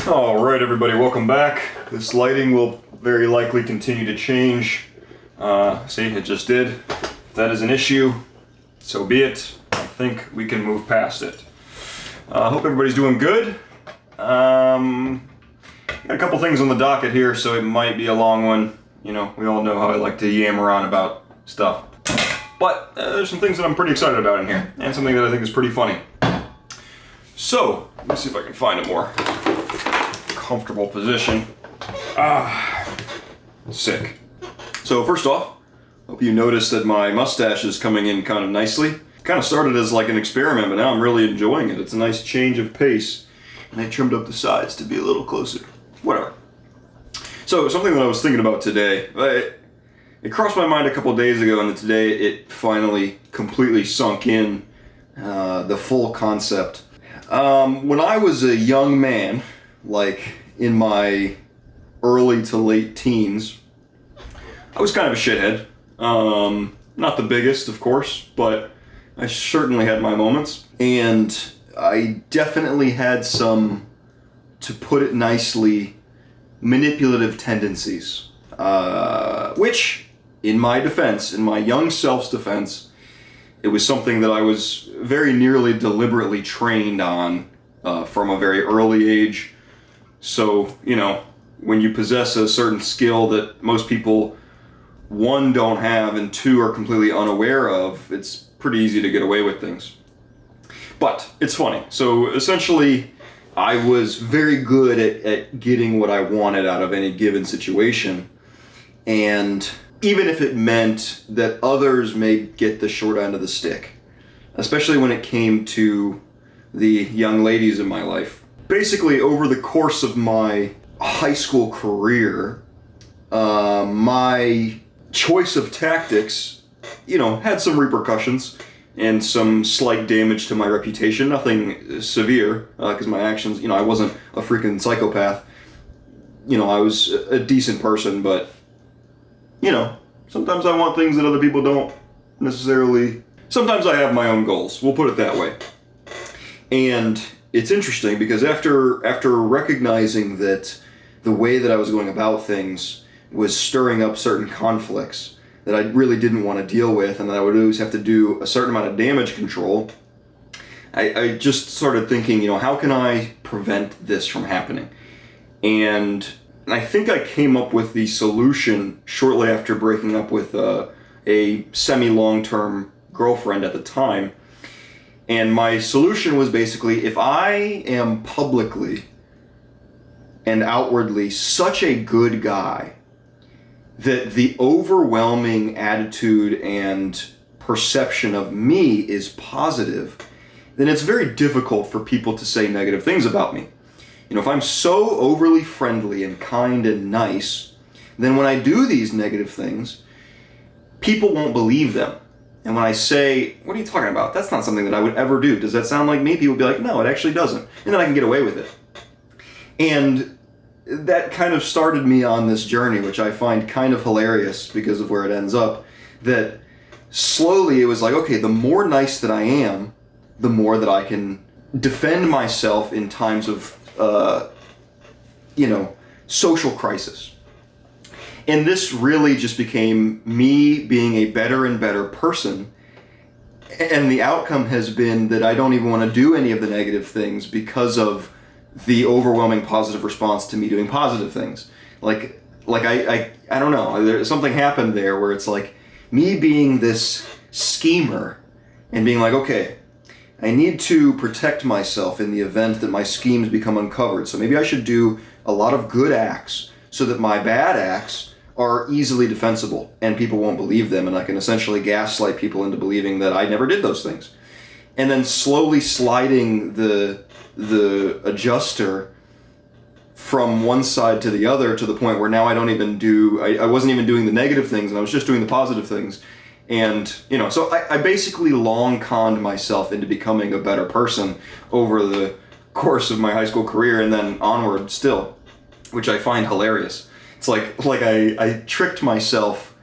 Alright everybody, welcome back. This lighting will very likely continue to change. See, it just did. If that is an issue, so be it. I think we can move past it. Hope everybody's doing good. Got a couple things on the docket here, so it might be a long one. You know, we all know how I like to yammer on about stuff. But there's some things that I'm pretty excited about in here, and something that I think is pretty funny. So, let me see if I can find a more comfortable position. Sick. So first off, hope you noticed that my mustache is coming in kind of nicely. Kind of started as like an experiment, but now I'm really enjoying it. It's a nice change of pace. And I trimmed up the sides to be a little closer. Whatever. So something that I was thinking about today, it crossed my mind a couple days ago, and today it finally completely sunk in, the full concept. When I was a young man, like in my early to late teens, I was kind of a shithead. Not the biggest, of course, but I certainly had my moments. And I definitely had some, to put it nicely, manipulative tendencies. Which, in my defense, in my young self's defense, it was something that I was very nearly deliberately trained on from a very early age. So, you know, when you possess a certain skill that most people, one, don't have, and two, are completely unaware of, it's pretty easy to get away with things. But it's funny. So essentially, I was very good at getting what I wanted out of any given situation. And even if it meant that others may get the short end of the stick, especially when it came to the young ladies in my life. Basically, over the course of my high school career, my choice of tactics, you know, had some repercussions and some slight damage to my reputation. Nothing severe, because my actions, you know, I wasn't a freaking psychopath. You know, I was a decent person, but, you know, sometimes I want things that other people don't necessarily. Sometimes I have my own goals, we'll put it that way. And it's interesting because after recognizing that the way that I was going about things was stirring up certain conflicts that I really didn't want to deal with, and that I would always have to do a certain amount of damage control, I just started thinking, you know, how can I prevent this from happening? And I think I came up with the solution shortly after breaking up with a semi-long-term girlfriend at the time. And my solution was basically, if I am publicly and outwardly such a good guy that the overwhelming attitude and perception of me is positive, then it's very difficult for people to say negative things about me. You know, if I'm so overly friendly and kind and nice, then when I do these negative things, people won't believe them. And when I say, what are you talking about? That's not something that I would ever do. Does that sound like me? People will be like, no, it actually doesn't. And then I can get away with it. And that kind of started me on this journey, which I find kind of hilarious because of where it ends up, that slowly it was like, okay, the more nice that I am, the more that I can defend myself in times of, social crisis. And this really just became me being a better and better person. And the outcome has been that I don't even want to do any of the negative things because of the overwhelming positive response to me doing positive things. Like I don't know, something happened there where it's like me being this schemer and being like, okay, I need to protect myself in the event that my schemes become uncovered. So maybe I should do a lot of good acts so that my bad acts are easily defensible and people won't believe them, and I can essentially gaslight people into believing that I never did those things. And then slowly sliding the adjuster from one side to the other to the point where now I wasn't even doing the negative things and I was just doing the positive things. And, you know, so I basically long conned myself into becoming a better person over the course of my high school career and then onward still, which I find hilarious. It's like I tricked myself,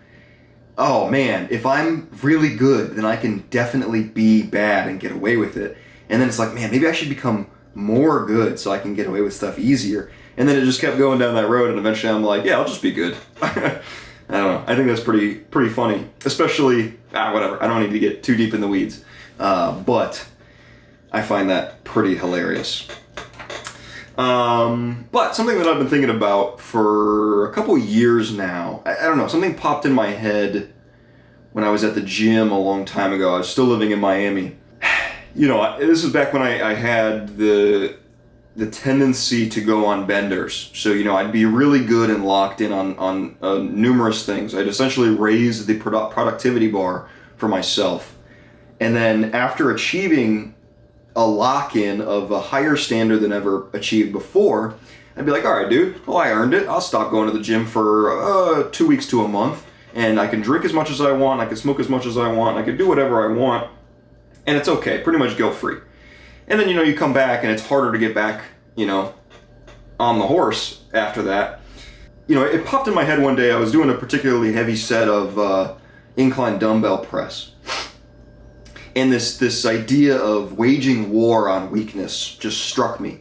oh man, if I'm really good, then I can definitely be bad and get away with it. And then it's like, man, maybe I should become more good so I can get away with stuff easier. And then it just kept going down that road, and eventually I'm like, yeah, I'll just be good. I don't know. I think that's pretty funny, especially, whatever. I don't need to get too deep in the weeds. But I find that pretty hilarious. But something that I've been thinking about for a couple years now, I don't know, something popped in my head when I was at the gym a long time ago. I was still living in Miami. You know, this is back when I had the tendency to go on benders. So, you know, I'd be really good and locked in on numerous things. I'd essentially raise the productivity bar for myself. And then after achieving a lock-in of a higher standard than ever achieved before, I'd be like, all right, dude, well, I earned it. I'll stop going to the gym for 2 weeks to a month, and I can drink as much as I want, I can smoke as much as I want, I can do whatever I want, and it's okay, pretty much guilt-free. And then, you know, you come back, and it's harder to get back, you know, on the horse after that. You know, it popped in my head one day. I was doing a particularly heavy set of incline dumbbell press. And this idea of waging war on weakness just struck me.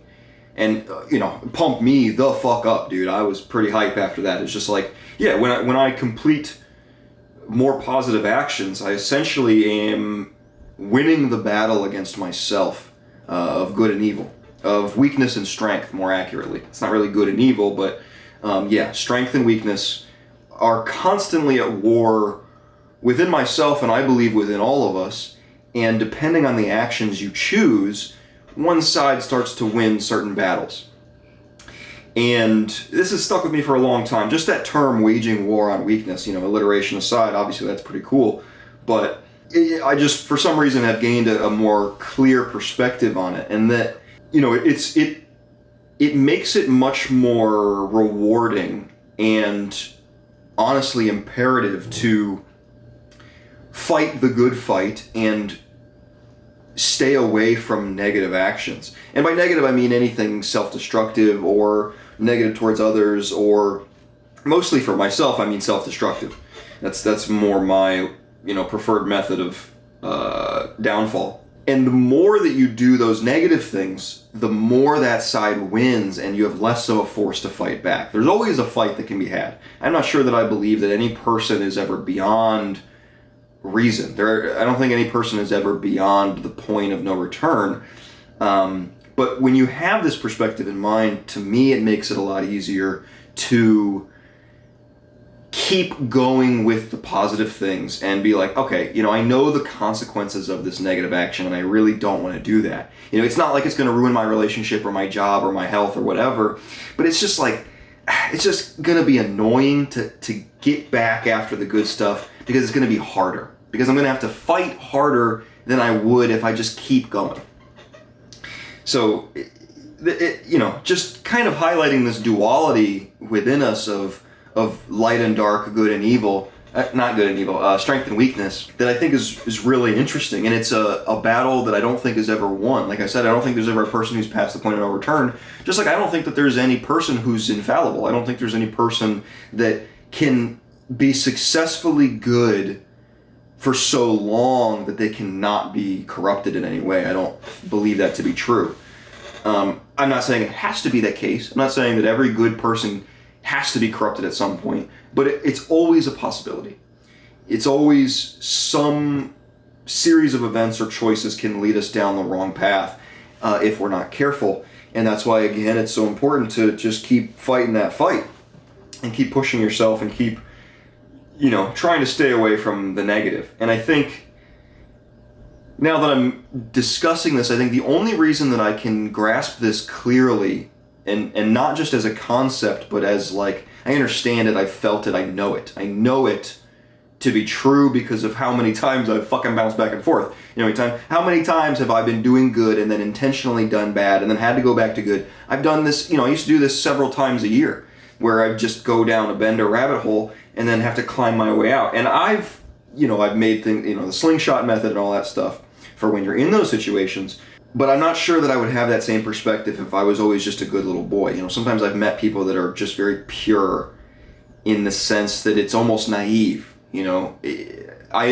And, you know, pumped me the fuck up, dude. I was pretty hype after that. It's just like, yeah, when I complete more positive actions, I essentially am winning the battle against myself of good and evil. Of weakness and strength, more accurately. It's not really good and evil, but yeah, strength and weakness are constantly at war within myself, and I believe within all of us. And depending on the actions you choose, one side starts to win certain battles. And this has stuck with me for a long time. Just that term, waging war on weakness, you know, alliteration aside, obviously that's pretty cool. But I just, for some reason, have gained a more clear perspective on it. And that, you know, it makes it much more rewarding and honestly imperative to fight the good fight and stay away from negative actions. And by negative, I mean anything self-destructive or negative towards others, or mostly for myself, I mean self-destructive. That's more my, you know, preferred method of downfall. And the more that you do those negative things, the more that side wins, and you have less of a force to fight back. There's always a fight that can be had. I'm not sure that I believe that any person is ever beyond reason. I don't think any person is ever beyond the point of no return. But when you have this perspective in mind, to me, it makes it a lot easier to keep going with the positive things and be like, okay, you know, I know the consequences of this negative action, and I really don't want to do that. You know, it's not like it's going to ruin my relationship or my job or my health or whatever, but it's just like, it's just going to be annoying to get back after the good stuff, because it's going to be harder. Because I'm going to have to fight harder than I would if I just keep going. So, you know, just kind of highlighting this duality within us of light and dark, good and evil, not good and evil, strength and weakness, that I think is really interesting. And it's a battle that I don't think is ever won. Like I said, I don't think there's ever a person who's past the point of no return. Just like I don't think that there's any person who's infallible. I don't think there's any person that can be successfully good for so long that they cannot be corrupted in any way. I don't believe that to be true. I'm not saying it has to be that case. I'm not saying that every good person has to be corrupted at some point, but it's always a possibility. It's always some series of events or choices can lead us down the wrong path if we're not careful. And that's why, again, it's so important to just keep fighting that fight and keep pushing yourself and keep, you know, trying to stay away from the negative. And I think now that I'm discussing this, I think the only reason that I can grasp this clearly, and not just as a concept, but as like, I understand it, I felt it, I know it. I know it to be true because of how many times I've fucking bounced back and forth. You know, how many times have I been doing good and then intentionally done bad and then had to go back to good? I've done this, you know, I used to do this several times a year, where I just go down a bender rabbit hole and then have to climb my way out. And I've made things, you know, the slingshot method and all that stuff for when you're in those situations. But I'm not sure that I would have that same perspective if I was always just a good little boy. You know, sometimes I've met people that are just very pure in the sense that it's almost naive. You know, I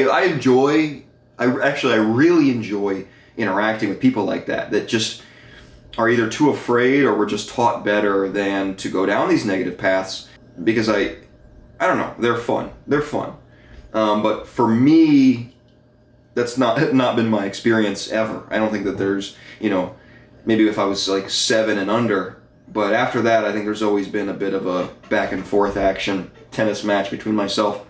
really enjoy interacting with people like that just are either too afraid or were just taught better than to go down these negative paths, because I don't know, they're fun. They're fun. But for me, that's not been my experience ever. I don't think that there's, maybe if I was like 7 and under, but after that, I think there's always been a bit of a back and forth action tennis match between myself.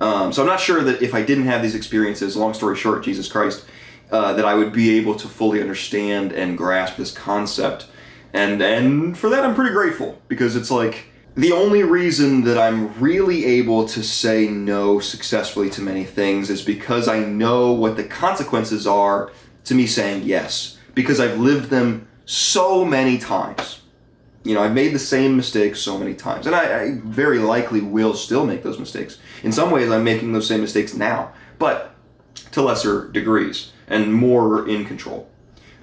So I'm not sure that if I didn't have these experiences, long story short, Jesus Christ, that I would be able to fully understand and grasp this concept. And for that, I'm pretty grateful, because it's like the only reason that I'm really able to say no successfully to many things is because I know what the consequences are to me saying yes, because I've lived them so many times. I've made the same mistakes so many times, and I very likely will still make those mistakes. In some ways, I'm making those same mistakes now, but to lesser degrees and more in control.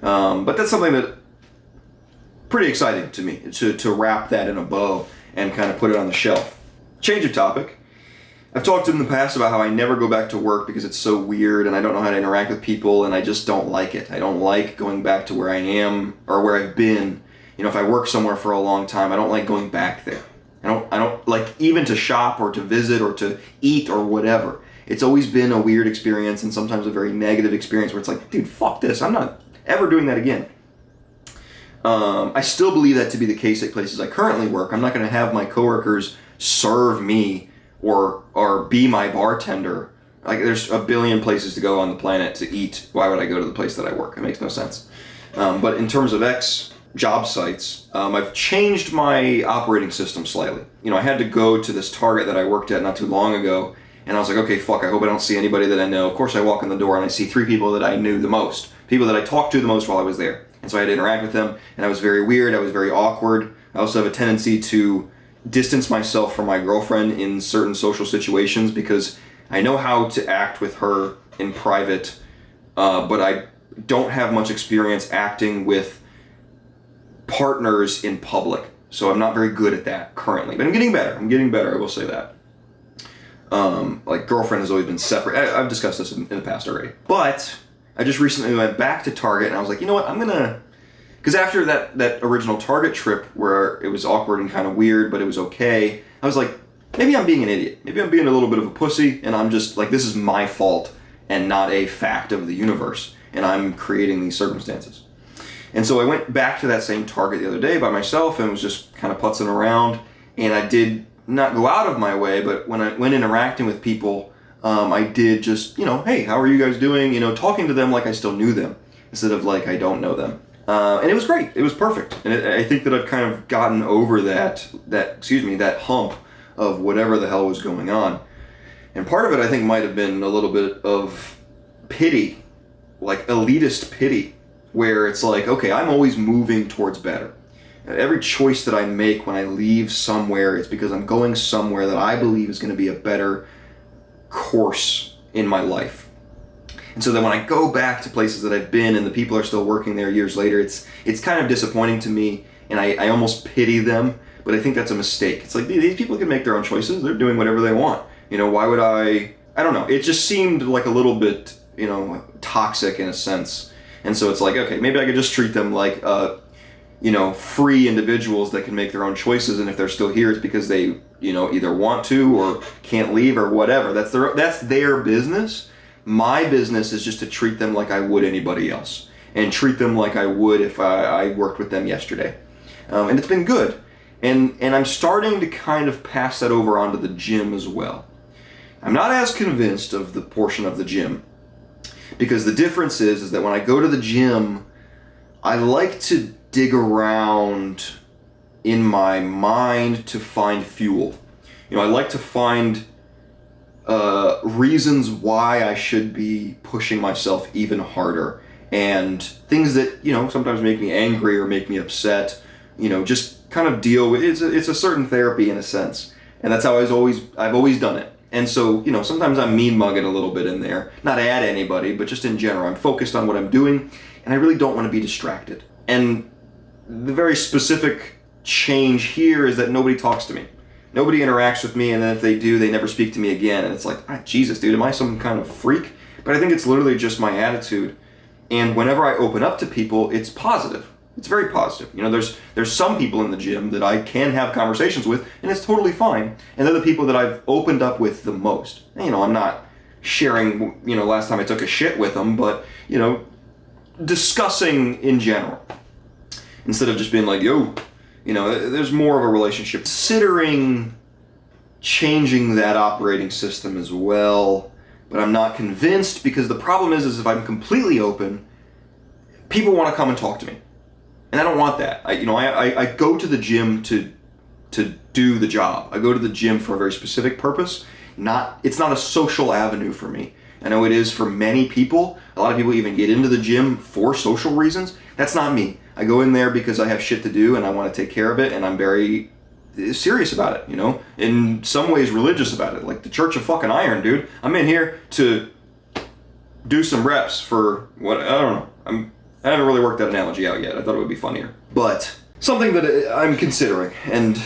But that's something that pretty exciting to me, to wrap that in a bow and kind of put it on the shelf. Change of topic. I've talked in the past about how I never go back to work because it's so weird and I don't know how to interact with people, and I just don't like it. I don't like going back to where I am or where I've been. If I work somewhere for a long time, I don't like going back there. I don't like even to shop or to visit or to eat or whatever. It's always been a weird experience, and sometimes a very negative experience where it's like, dude, fuck this. I'm not ever doing that again. I still believe that to be the case at places I currently work. I'm not going to have my coworkers serve me or be my bartender. Like, there's a billion places to go on the planet to eat. Why would I go to the place that I work? It makes no sense. But in terms of job sites, I've changed my operating system slightly. I had to go to this Target that I worked at not too long ago, and I was like, okay, fuck, I hope I don't see anybody that I know. Of course, I walk in the door and I see 3 people that I knew the most, people that I talked to the most while I was there. And so I had to interact with them, and I was very weird, I was very awkward. I also have a tendency to distance myself from my girlfriend in certain social situations because I know how to act with her in private, but I don't have much experience acting with partners in public, so I'm not very good at that currently, but I'm getting better, I will say that. Like, girlfriend has always been separate. I've discussed this in the past already, but I just recently went back to Target, and I was like, you know what, because after that original Target trip where it was awkward and kind of weird, but it was okay, I was like, maybe I'm being an idiot, maybe I'm being a little bit of a pussy, and I'm just like, this is my fault and not a fact of the universe, and I'm creating these circumstances. And so I went back to that same Target the other day by myself and was just kind of putzing around. And I did not go out of my way, but when interacting with people, I did just, hey, how are you guys doing? Talking to them like I still knew them instead of like I don't know them. And it was great. It was perfect. And I think that I've kind of gotten over that hump of whatever the hell was going on. And part of it, I think, might have been a little bit of pity, like elitist pity, where it's like, okay, I'm always moving towards better. Every choice that I make when I leave somewhere, it's because I'm going somewhere that I believe is going to be a better course in my life. And so then when I go back to places that I've been and the people are still working there years later, it's kind of disappointing to me, and I almost pity them, but I think that's a mistake. It's like, these people can make their own choices. They're doing whatever they want. Why would I don't know. It just seemed like a little bit, toxic in a sense. And so it's like, okay, maybe I could just treat them like, free individuals that can make their own choices, and if they're still here, it's because they, either want to or can't leave or whatever. That's their business. My business is just to treat them like I would anybody else, and treat them like I would if I worked with them yesterday. And it's been good. And I'm starting to kind of pass that over onto the gym as well. I'm not as convinced of the portion of the gym, because the difference is that when I go to the gym, I like to dig around in my mind to find fuel. I like to find reasons why I should be pushing myself even harder, and things that, sometimes make me angry or make me upset, just kind of deal with. It's a certain therapy in a sense, and that's how I've always done it. And so, sometimes I'm mean mugging a little bit in there, not at anybody, but just in general. I'm focused on what I'm doing, and I really don't want to be distracted. And the very specific change here is that nobody talks to me. Nobody interacts with me, and then if they do, they never speak to me again. And it's like, Jesus, dude, am I some kind of freak? But I think it's literally just my attitude. And whenever I open up to people, it's positive. It's very positive. You know, there's some people in the gym that I can have conversations with, and it's totally fine. And they're the people that I've opened up with the most. And, you know, I'm not sharing, you know, last time I took a shit with them, but, you know, discussing in general. Instead of just being like, yo, you know, there's more of a relationship. Considering changing that operating system as well, but I'm not convinced, because the problem is if I'm completely open, people want to come and talk to me. And I don't want that. I go to the gym to do the job. I go to the gym for a very specific purpose. It's not a social avenue for me. I know it is for many people. A lot of people even get into the gym for social reasons. That's not me. I go in there because I have shit to do and I want to take care of it, and I'm very serious about it, you know? In some ways religious about it. Like the Church of fucking Iron, dude. I'm in here to do some reps for what, I don't know. I haven't really worked that analogy out yet. I thought it would be funnier. But something that I'm considering, and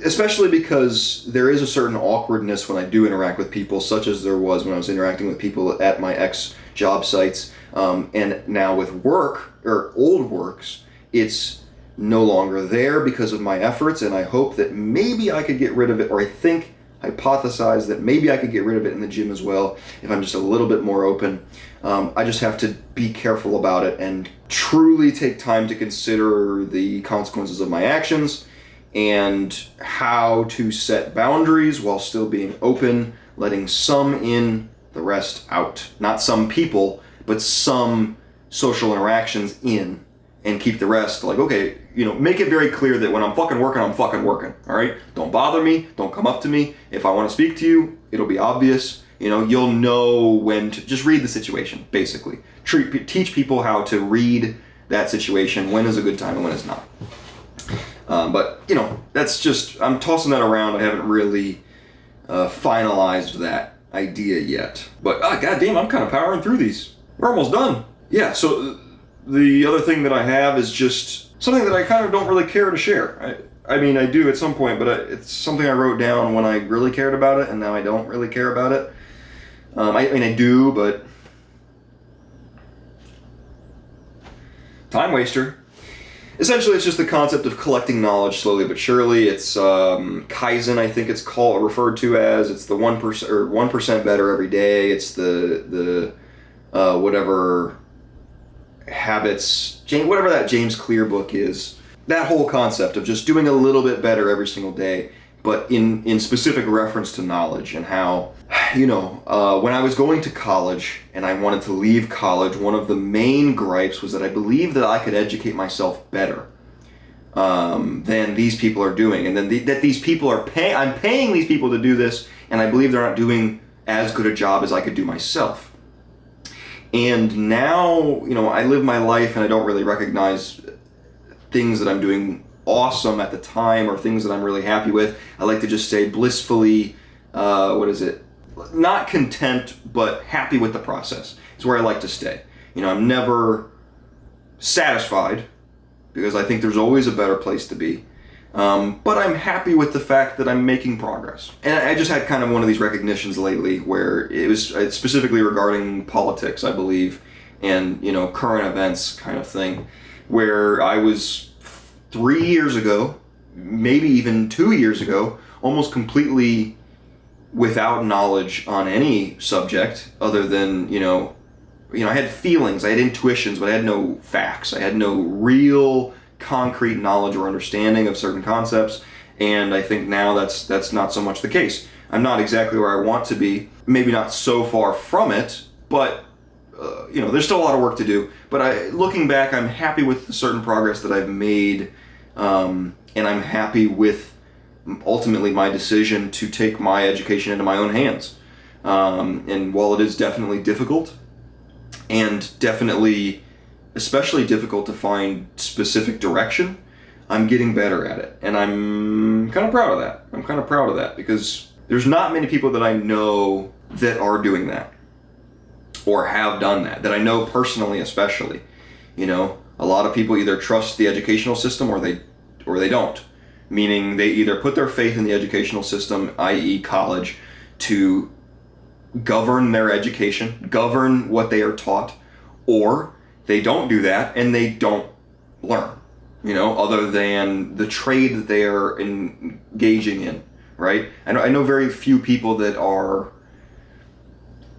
especially because there is a certain awkwardness when I do interact with people, such as there was when I was interacting with people at my ex-job sites, and now with work, or old works, it's no longer there because of my efforts, and I hope that maybe I could get rid of it, or hypothesize that maybe I could get rid of it in the gym as well if I'm just a little bit more open. I just have to be careful about it and truly take time to consider the consequences of my actions and how to set boundaries while still being open, letting some in, the rest out. Not some people, but some social interactions in, and keep the rest like, okay, you know, make it very clear that when I'm fucking working, I'm fucking working, all right? Don't bother me, don't come up to me. If I want to speak to you, it'll be obvious. You know, you'll know when to just read the situation, basically. Teach people how to read that situation, when is a good time and when is not. But, you know, that's just, I'm tossing that around. I haven't really finalized that idea yet. But, goddamn, I'm kind of powering through these. We're almost done. Yeah, so the other thing that I have is just something that I kind of don't really care to share. I mean, I do at some point, but it's something I wrote down when I really cared about it, and now I don't really care about it. I mean, I do, but time waster. Essentially, it's just the concept of collecting knowledge slowly but surely. It's Kaizen, I think it's referred to as. It's the 1% or 1% better every day. It's the whatever habits, whatever that James Clear book is. That whole concept of just doing a little bit better every single day, but in specific reference to knowledge, and how, you know, when I was going to college and I wanted to leave college, one of the main gripes was that I believed that I could educate myself better than these people are doing, and then that these people are I'm paying these people to do this, and I believe they're not doing as good a job as I could do myself. And now, you know, I live my life and I don't really recognize things that I'm doing awesome at the time or things that I'm really happy with. I like to just say blissfully, not content, but happy with the process. It's where I like to stay. You know, I'm never satisfied because I think there's always a better place to be. But I'm happy with the fact that I'm making progress. And I just had kind of one of these recognitions lately where it was specifically regarding politics, I believe, and, you know, current events kind of thing, where I was 3 years ago, maybe even 2 years ago, almost completely without knowledge on any subject other than, you know, I had feelings, I had intuitions, but I had no facts. I had no real concrete knowledge or understanding of certain concepts, and I think now that's not so much the case. I'm not exactly where I want to be, maybe not so far from it, but you know, there's still a lot of work to do. But looking back, I'm happy with the certain progress that I've made, and I'm happy with ultimately my decision to take my education into my own hands. And while it is definitely difficult, and definitely especially difficult to find specific direction, I'm getting better at it. And I'm kind of proud of that. I'm kind of proud of that because there's not many people that I know that are doing that or have done that I know personally, especially. You know, a lot of people either trust the educational system or they don't. Meaning they either put their faith in the educational system, i.e. college, to govern their education, govern what they are taught, or they don't do that and they don't learn, other than the trade that they are engaging in, right? I know very few people that are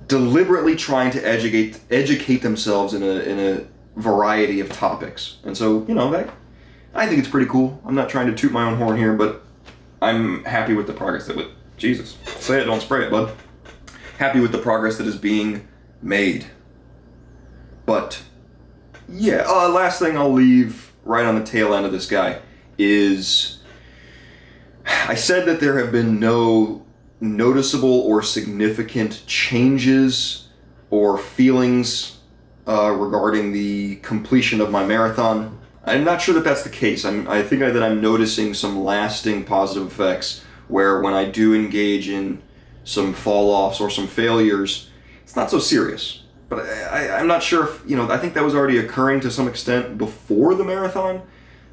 deliberately trying to educate themselves in a variety of topics. And so, I think it's pretty cool. I'm not trying to toot my own horn here, but I'm happy with the progress Jesus, say it, don't spray it, bud. Happy with the progress that is being made. But, yeah, last thing I'll leave right on the tail end of this guy is I said that there have been no noticeable or significant changes or feelings regarding the completion of my marathon. I'm not sure that that's the case. I think that I'm noticing some lasting positive effects where when I do engage in some fall-offs or some failures, it's not so serious. But I'm not sure if, I think that was already occurring to some extent before the marathon,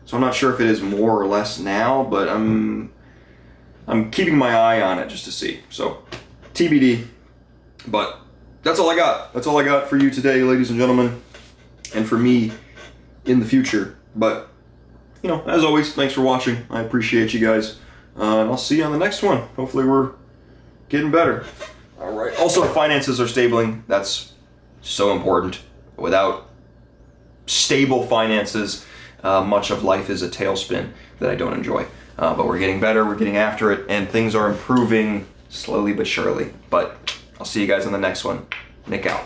so I'm not sure if it is more or less now, but I'm keeping my eye on it just to see. So, TBD. But that's all I got. That's all I got for you today, ladies and gentlemen, and for me in the future. But, as always, thanks for watching. I appreciate you guys. And I'll see you on the next one. Hopefully we're getting better. All right. Also, finances are stabling. That's so important. Without stable finances, much of life is a tailspin that I don't enjoy. But we're getting better, we're getting after it, and things are improving slowly but surely. But I'll see you guys on the next one. Nick out.